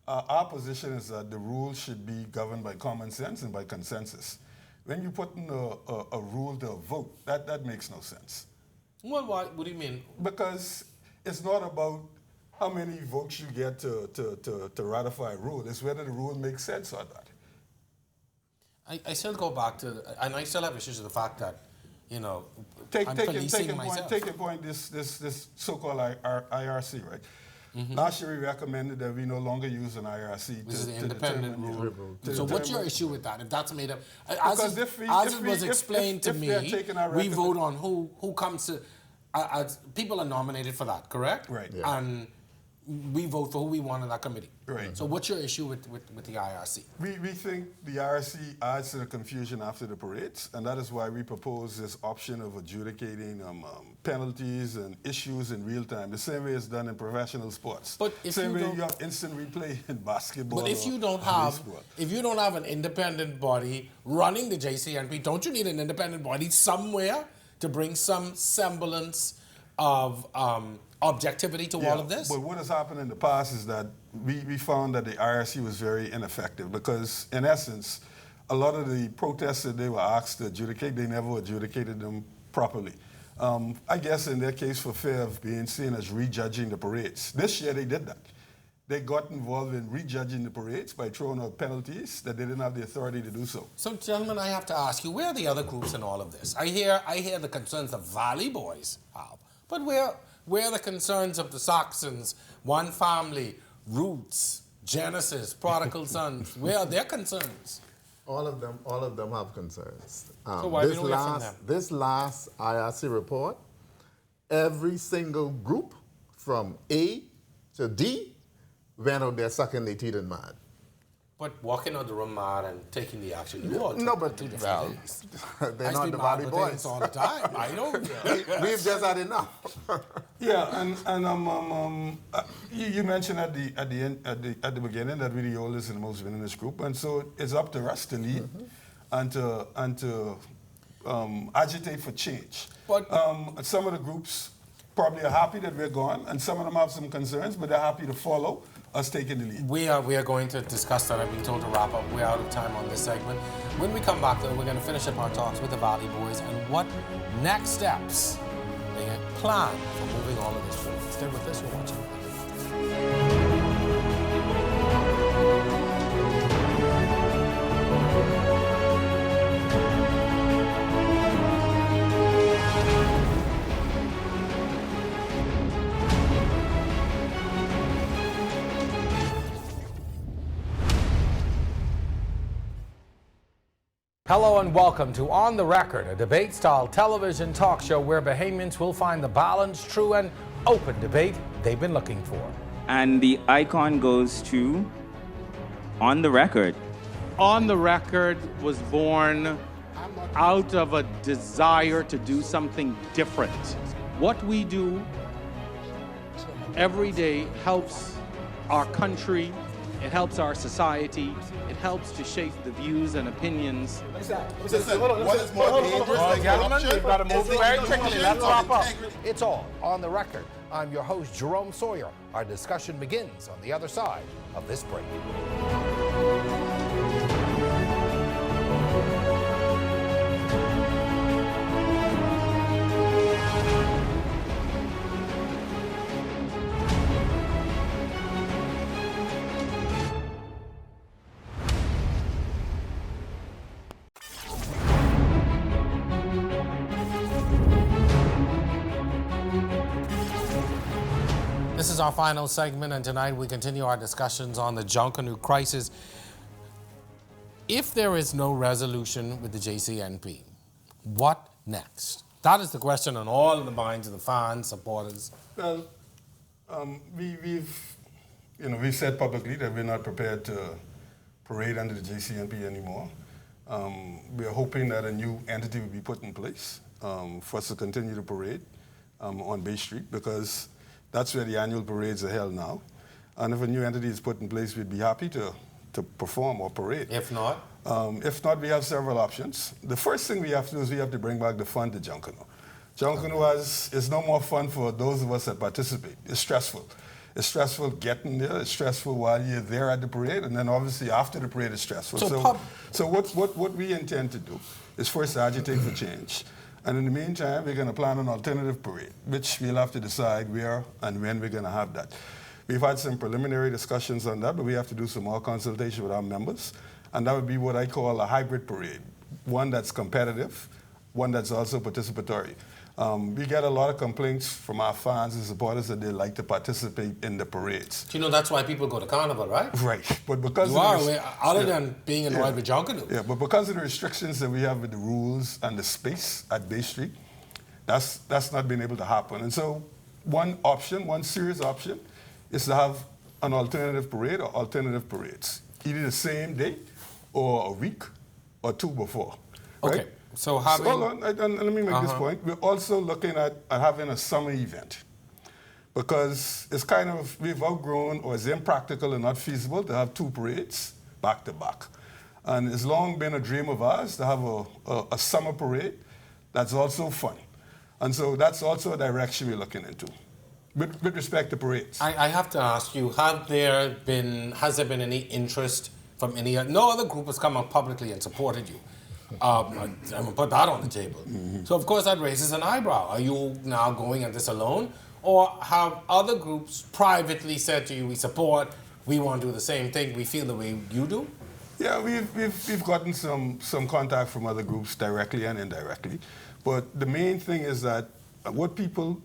our position is that the rules should be governed by common sense and by consensus. When you put in a rule to a vote, that makes no sense. Well, what do you mean? Because it's not about how many votes you get to ratify a rule. It's whether the rule makes sense or not. I still go back to, and I still have issues with the fact that, Take I'm a policing myself. point, this so-called IRC, right? Last year we recommended that we no longer use an IRC This is the to independent determine, rule. So what's your issue with that? If that's made up, as it was explained to me, we vote on who comes to, people are nominated for that, correct? Right. Yeah. And we vote for who we want in that committee. Right. So what's your issue with the IRC? We think the IRC adds to the confusion after the parades, and that is why we propose this option of adjudicating penalties and issues in real time, the same way it's done in professional sports. But if same way you you have instant replay in basketball. But if you don't have an independent body running the JCNP, don't you need an independent body somewhere to bring some semblance of objectivity to all of this? But what has happened in the past is that we found that the IRC was very ineffective because, in essence, a lot of the protests that they were asked to adjudicate, they never adjudicated them properly. I guess in their case, for fear of being seen as rejudging the parades. This year they did that. They got involved in rejudging the parades by throwing out penalties that they didn't have the authority to do so. So, gentlemen, I have to ask you, where are the other groups in all of this? I hear the concerns the Valley Boys have, but where are the concerns of the Saxons, One Family, Roots, Genesis, Prodigal Sons? Where are their concerns? All of them have concerns. So why we don't hear from them? This last IRC report, every single group from A to D went out there sucking their teeth and mad. But walking out the room mad and taking the action, you all No, took but two different things. they're I not speak the mad Valley with Boys. things all the time. I don't. We've just had enough. Yeah, and you mentioned at the beginning that we're the oldest and the most winningest group, and so it's up to us to lead and to agitate for change. But some of the groups probably are happy that we're gone, and some of them have some concerns, but they're happy to follow us taking the lead. we are going to discuss that. I've been told to wrap up. We're out of time on this segment. When we come back, though, we're going to finish up our talks with the Valley Boys and what next steps they plan for moving all of this forward. Stay with us. You're watching. Hello and welcome to On the Record, a debate-style television talk show where Bahamians will find the balanced, true, and open debate they've been looking for. And the icon goes to On the Record. On the Record was born out of a desire to do something different. What we do every day helps our country, it helps our society, it helps to shape the views and opinions. Listen, what is more dangerous than Gentlemen, we've got to move very quickly. Let's wrap up. integrity? It's all On the Record. I'm your host, Jerome Sawyer. Our discussion begins on the other side of this break. This is our final segment, and tonight we continue our discussions on the Junkanoo crisis. If there is no resolution with the JCNP, what next? That is the question on all of the minds of the fans, supporters. Well, we've said publicly that we're not prepared to parade under the JCNP anymore. We are hoping that a new entity will be put in place for us to continue to parade on Bay Street, because that's where the annual parades are held now. And if a new entity is put in place, we'd be happy to perform or parade. If not? If not, we have several options. The first thing we have to do is we have to bring back the fun to Junkanoo. Junkanoo is no more fun for those of us that participate. It's stressful. It's stressful getting there. It's stressful while you're there at the parade, and then obviously after the parade it's stressful. So what we intend to do is first agitate for change. And in the meantime, we're going to plan an alternative parade, which we'll have to decide where and when we're going to have that. We've had some preliminary discussions on that, but we have to do some more consultation with our members. And that would be what I call a hybrid parade, one that's competitive, one that's also participatory. We get a lot of complaints from our fans and supporters that they like to participate in the parades. You know, that's why people go to Carnival, right? Right. But because other than being annoyed with Junkanoo. Yeah, but because of the restrictions that we have with the rules and the space at Bay Street, that's not been able to happen. And so one serious option, is to have an alternative parade or alternative parades, either the same day or a week or two before. Okay. Right? So having... hold on, let me make this point. We're also looking at having a summer event, because it's kind of, we've outgrown, or it's impractical and not feasible to have two parades back to back. And it's long been a dream of ours to have a summer parade that's also fun. And so that's also a direction we're looking into with respect to parades. I have to ask you, has there been any interest from no other group has come up publicly and supported you? I'm going to put that on the table. So of course that raises an eyebrow. Are you now going at this alone? Or have other groups privately said to you, we support, we want to do the same thing, we feel the way you do? Yeah, we've gotten some contact from other groups directly and indirectly. But the main thing is that what people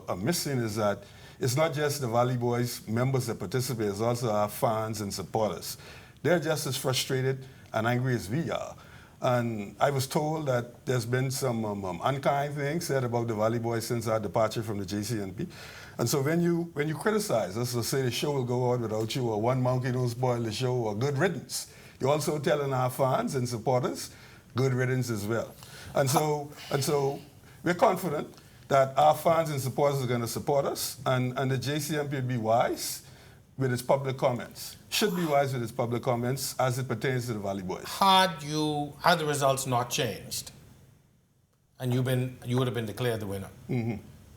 are missing is that it's not just the Valley Boys members that participate, it's also our fans and supporters. They're just as frustrated and angry as we are. And I was told that there's been some unkind things said about the Valley Boys since our departure from the JCNP. And so when you criticize us or say the show will go on without you, or one monkey don't spoil the show, or good riddance, you're also telling our fans and supporters good riddance as well. And so we're confident that our fans and supporters are going to support us, and the JCNP will be wise with its public comments. Should be wise with its public comments as it pertains to the Valley Boys. Had the results not changed, and you would have been declared the winner,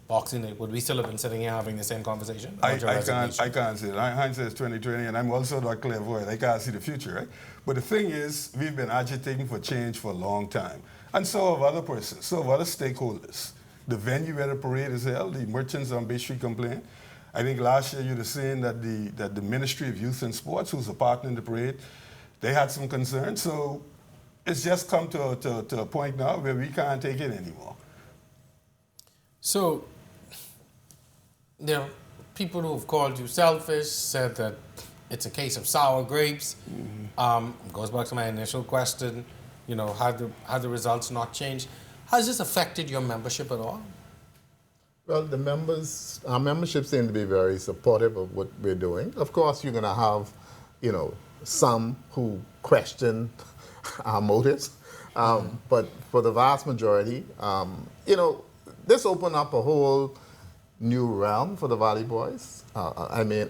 Boxing Day, would we still have been sitting here having the same conversation? I can't see it. Hindsight is 2020, and I'm also not clairvoyant. I can't see the future, right? But the thing is, we've been agitating for change for a long time, and so have other persons, so have other stakeholders. The venue where the parade is held, the merchants on Bay Street complained. I think last year you'd have seen that the Ministry of Youth and Sports, who's a partner in the parade, they had some concerns. So it's just come to a point now where we can't take it anymore. So there are people who have called you selfish, said that it's a case of sour grapes. Goes back to my initial question, had the results not changed? Has this affected your membership at all? Well, our membership seem to be very supportive of what we're doing. Of course, you're going to have, some who question our motives. But for the vast majority, this opened up a whole new realm for the Valley Boys.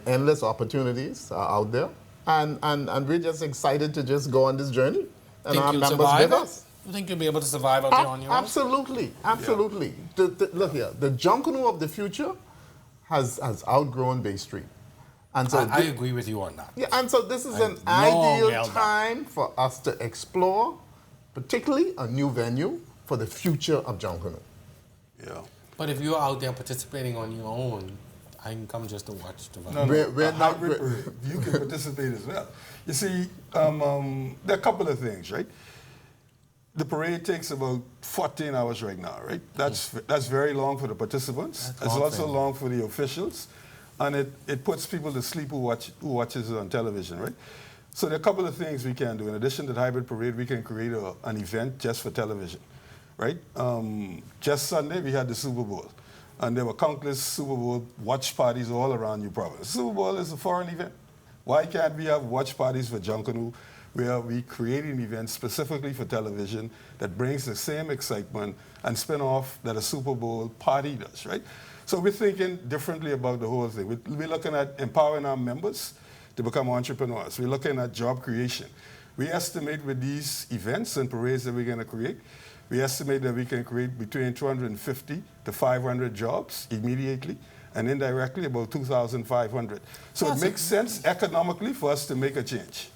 Endless opportunities are out there. And we're just excited to just go on this journey. And our members with us. You think you'll be able to survive out there on your own? Absolutely. Yeah. Look here, the Junkanoo of the future has outgrown Bay Street. And so I agree with you on that. Yeah, and so this is an ideal time for us to explore, particularly a new venue for the future of Junkanoo. Yeah. But if you're out there participating on your own, I can come just to watch the you can participate as well. You see, there are a couple of things, right? The parade takes about 14 hours right now, right? That's very long for the participants. It's also long for the officials, and it puts people to sleep who watches it on television, right? So there are a couple of things we can do. In addition to the hybrid parade, we can create an event just for television, right? Just Sunday, we had the Super Bowl, and there were countless Super Bowl watch parties all around New Providence. Super Bowl is a foreign event. Why can't we have watch parties for Junkanoo, where we create an event specifically for television that brings the same excitement and spin-off that a Super Bowl party does, right? So we're thinking differently about the whole thing. We're looking at empowering our members to become entrepreneurs. We're looking at job creation. We estimate with these events and parades that we're going to create, we estimate that we can create between 250 to 500 jobs immediately, and indirectly about 2,500. So it makes sense economically for us to make a change.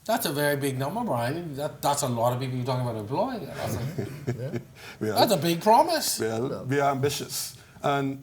That's a very big number, Brian. That's a lot of people you're talking about employing. That's a big promise. Well, we are ambitious. And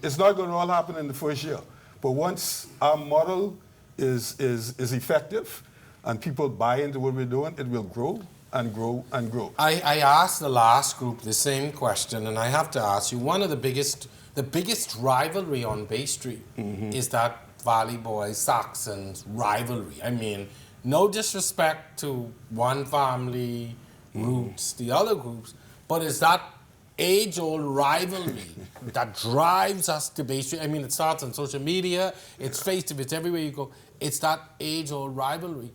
it's not going to all happen in the first year. But once our model is effective and people buy into what we're doing, it will grow and grow and grow. I asked the last group the same question, and I have to ask you, one of the biggest rivalry on Bay Street is that Valley Boys Saxons rivalry. I mean, no disrespect to one family roots, the other groups, but it's that age-old rivalry that drives us to Bay Street. I mean, it starts on social media, it's face-to-face everywhere you go. It's that age-old rivalry.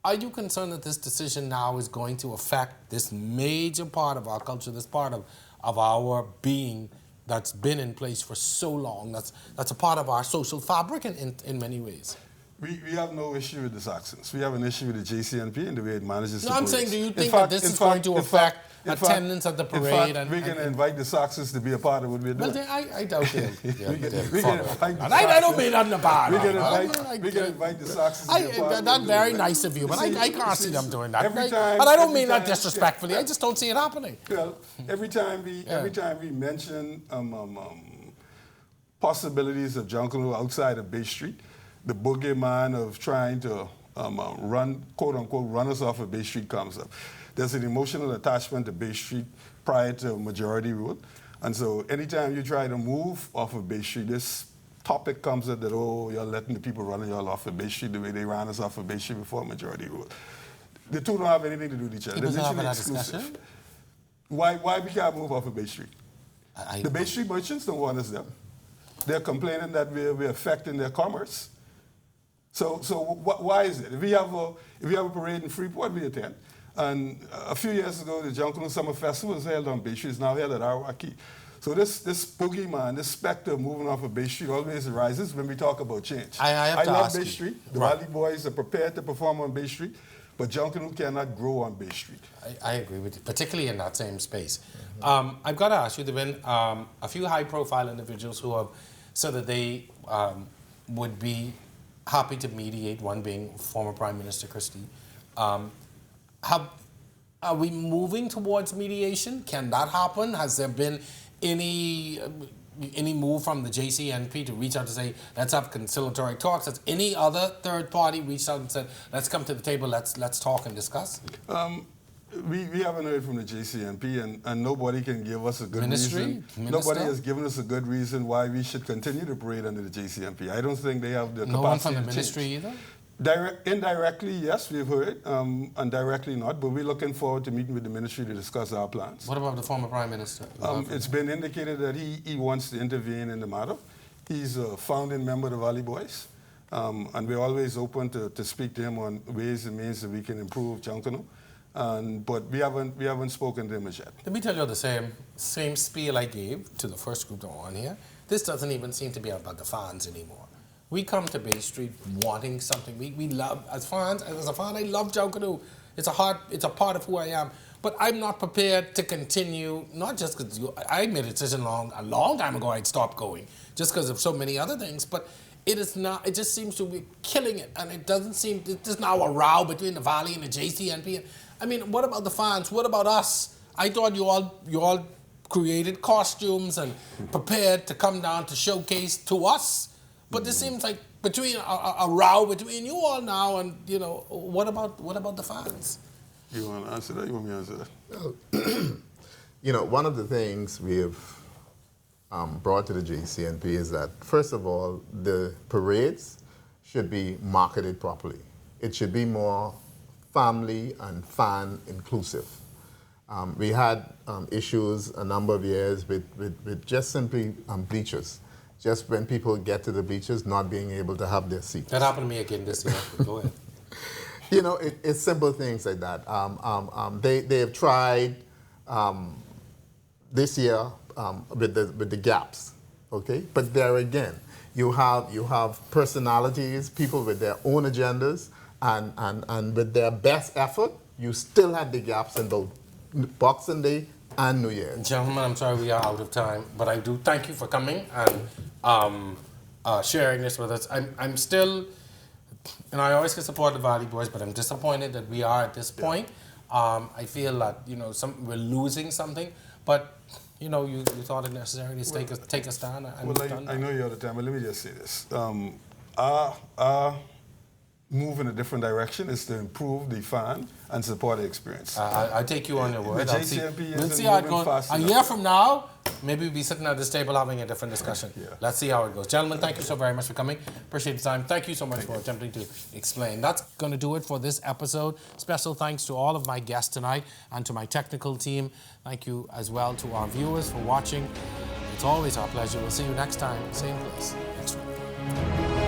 Are you concerned that this decision now is going to affect this major part of our culture, this part of our being that's been in place for so long, that's a part of our social fabric in many ways? We have no issue with the Saxons. We have an issue with the JCNP and the way it manages the No, I'm parades. saying, do you think that this is going to affect attendance at the parade? We're going to invite the Saxons to be a part of what we're doing. Well, I doubt it. I don't mean nothing about it. We're going to invite the Saxons to be a part of That's very nice of you, but I can't see them doing that. And I don't mean that disrespectfully. I just don't see it happening. Well, every time we mention possibilities of Junkanoo outside of Bay Street, the boogeyman of trying to run, quote unquote, run us off of Bay Street comes up. There's an emotional attachment to Bay Street prior to Majority Rule. And so anytime you try to move off of Bay Street, this topic comes up that, oh, you're letting the people run y'all off of Bay Street the way they ran us off of Bay Street before Majority Rule. The two don't have anything to do with each other. They're mutually exclusive. Why we can't move off of Bay Street? The Bay Street merchants don't want us there. They're complaining that we're affecting their commerce. So why is it? If we have a parade in Freeport, we attend. And a few years ago, the Junkanoo Summer Festival was held on Bay Street. It's now held at Arawaki. So this boogeyman, this specter of moving off of Bay Street always arises when we talk about change. I love Bay Street. The Valley Boys are prepared to perform on Bay Street, but Junkanoo cannot grow on Bay Street. I agree with you, particularly in that same space. I've got to ask you, there have been a few high-profile individuals who have said that they would be happy to mediate, one being former Prime Minister Christie. Are we moving towards mediation? Can that happen? Has there been any move from the JCNP to reach out to say, let's have conciliatory talks? Has any other third party reached out and said, let's come to the table, let's talk and discuss? We haven't heard from the JCNP, and nobody can give us a good reason. Nobody has given us a good reason why we should continue to parade under the JCNP. I don't think they have the capacity. No one from the ministry either? Indirectly, yes, we've heard, and directly not, but we're looking forward to meeting with the ministry to discuss our plans. What about the former Prime Minister? It's been indicated that he wants to intervene in the matter. He's a founding member of the Valley Boys, and we're always open to speak to him on ways and means that we can improve Junkanoo. But we haven't spoken to him as yet. Let me tell you the same spiel I gave to the first group that were on here. This doesn't even seem to be about the fans anymore. We come to Bay Street wanting something. We love, as a fan, I love Junkanoo. It's a part of who I am. But I'm not prepared to continue, not just because I made a decision a long time ago I'd stop going, just because of so many other things, but it is not, it just seems to be killing it, and it doesn't seem, there's now a row between the Valley and the JCNP. I mean, what about the fans? What about us? I thought you all created costumes and prepared to come down to showcase to us. But this seems like between a row between you all now, and what about the fans? You want to answer that? You want me to answer that? Well, one of the things we have brought to the JCNP is that, first of all, the parades should be marketed properly. It should be more family and fan inclusive. We had issues a number of years with just simply bleachers. Just when people get to the bleachers, not being able to have their seats. That happened to me again this year. Go ahead. It's simple things like that. They have tried this year with the gaps, okay? But there again, you have personalities, people with their own agendas, and with their best effort, you still had the gaps in both Boxing Day and New Year. Gentlemen, I'm sorry we are out of time, but I do thank you for coming and sharing this with us. I'm still, and I always can support the Valley Boys, but I'm disappointed that we are at this point. I feel that we're losing something, but you thought it necessary to take a stand. And I know you're out of time, but let me just say this: move in a different direction is to improve the fan and supporter experience. I take you on your word. The JCNP we'll see how it goes. A year from now, maybe we'll be sitting at this table having a different discussion. Yeah. Let's see how it goes. Gentlemen, thank you so very much for coming. Appreciate the time. Thank you so much for attempting to explain. That's going to do it for this episode. Special thanks to all of my guests tonight and to my technical team. Thank you as well to our viewers for watching. It's always our pleasure. We'll see you next time, same place, next week.